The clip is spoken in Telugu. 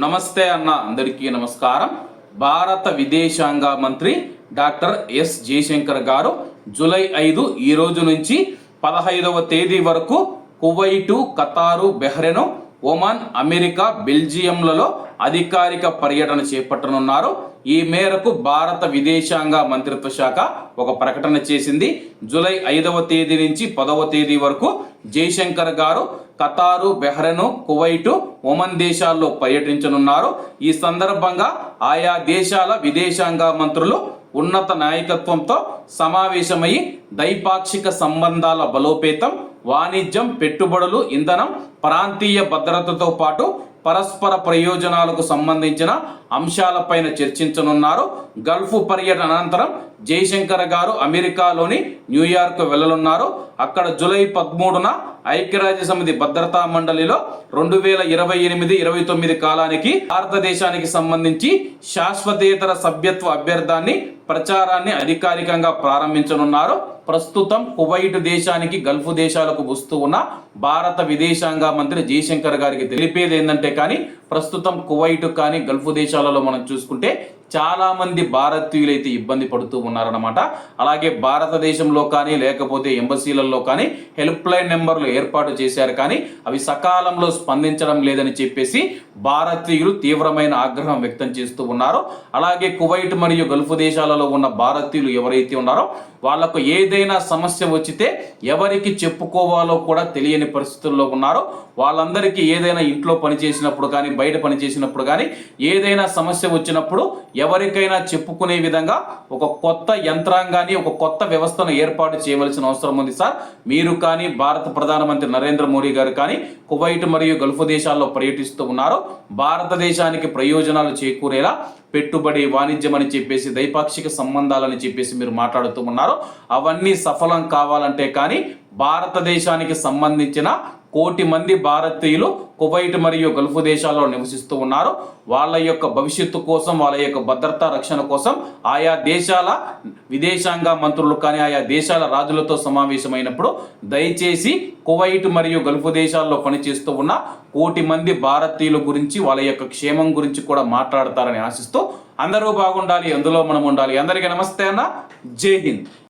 నమస్తే అన్న అందరికీ నమస్కారం. భారత విదేశాంగ మంత్రి డాక్టర్ ఎస్ జయశంకర్ గారు జూలై 5 ఈ రోజు నుంచి 15వ తేదీ వరకు కువైటు, ఖతారు, బెహ్రెను, ఒమాన్, అమెరికా, బెల్జియంలలో అధికారిక పర్యటన చేపట్టనున్నారు. ఈ మేరకు భారత విదేశాంగ మంత్రిత్వ శాఖ ఒక ప్రకటన చేసింది. జూలై 5వ తేదీ నుంచి 10వ తేదీ వరకు జయశంకర్ గారు ఖతారు, బెహ్రెను, కువైటు, ఒమన్ దేశాల్లో పర్యటించనున్నారు. ఈ సందర్భంగా ఆయా దేశాల విదేశాంగ మంత్రులు ఉన్నత నాయకత్వంతో సమావేశమై ద్వైపాక్షిక సంబంధాల బలోపేతం, వాణిజ్యం, పెట్టుబడులు, ఇంధనం, ప్రాంతీయ భద్రతతో పాటు పరస్పర ప్రయోజనాలకు సంబంధించిన అంశాలపైన చర్చించనున్నారు. గల్ఫ్ పర్యటన అనంతరం జయశంకర్ గారు అమెరికాలోని న్యూయార్క్ వెళ్లనున్నారు. అక్కడ జూలై 13న ఐక్యరాజ్య సమితి భద్రతా మండలిలో 2028-29 కాలానికి భారతదేశానికి సంబంధించి శాశ్వతేతర సభ్యత్వ అభ్యర్థాన్ని ప్రచారాన్ని అధికారికంగా ప్రారంభించనున్నారు. ప్రస్తుతం కువైట్ దేశానికి గల్ఫ్ దేశాలకు వస్తూ ఉన్న భారత విదేశాంగ మంత్రి జయశంకర్ గారికి తెలిపేది ఏంటంటే కానీ ప్రస్తుతం కువైట్ కానీ గల్ఫ్ దేశాలలో మనం చూసుకుంటే చాలా మంది భారతీయులైతే ఇబ్బంది పడుతూ ఉన్నారన్నమాట. అలాగే భారతదేశంలో కానీ లేకపోతే ఎంబసీలలో కానీ హెల్ప్ లైన్ నెంబర్లు ఏర్పాటు చేశారు, కానీ అవి సకాలంలో స్పందించడం లేదని చెప్పేసి భారతీయులు తీవ్రమైన ఆగ్రహం వ్యక్తం చేస్తూ ఉన్నారు. అలాగే కువైట్ మరియు గల్ఫ్ దేశాలలో ఉన్న భారతీయులు ఎవరైతే ఉన్నారో వాళ్లకు ఏదైనా సమస్య వచ్చితే ఎవరికి చెప్పుకోవాలో కూడా తెలియని పరిస్థితుల్లో ఉన్నారు. వాళ్ళందరికీ ఏదైనా ఇంట్లో పని చేసినప్పుడు కానీ బయట పని చేసినప్పుడు కానీ ఏదైనా సమస్య వచ్చినప్పుడు ఎవరికైనా చెప్పుకునే విధంగా ఒక కొత్త యంత్రాంగాన్ని, ఒక కొత్త వ్యవస్థను ఏర్పాటు చేయవలసిన అవసరం ఉంది సార్. మీరు కానీ భారత ప్రధానమంత్రి నరేంద్ర మోడీ గారు కానీ కువైట్ మరియు గల్ఫ్ దేశాల్లో పర్యటిస్తూ ఉన్నారు. భారతదేశానికి ప్రయోజనాలు చేకూరేలా పెట్టుబడి, వాణిజ్యం అని చెప్పేసి ద్వైపాక్షిక సంబంధాలని చెప్పేసి మీరు మాట్లాడుతూ ఉన్నారు. అవన్నీ సఫలం కావాలంటే కానీ భారతదేశానికి సంబంధించిన 1 కోటి మంది భారతీయులు కువైట్ మరియు గల్ఫ్ దేశాల్లో నివసిస్తూ ఉన్నారు. వాళ్ళ యొక్క భవిష్యత్తు కోసం, వాళ్ళ యొక్క భద్రతా రక్షణ కోసం ఆయా దేశాల విదేశాంగ మంత్రులు కానీ ఆయా దేశాల రాజులతో సమావేశమైనప్పుడు దయచేసి కువైట్ మరియు గల్ఫ్ దేశాల్లో పనిచేస్తూ ఉన్న 1 కోటి మంది భారతీయుల గురించి, వాళ్ళ యొక్క క్షేమం గురించి కూడా మాట్లాడతారని ఆశిస్తూ అందరూ బాగుండాలి, అందులో మనం ఉండాలి. అందరికీ నమస్తే అన్న, జై హింద్.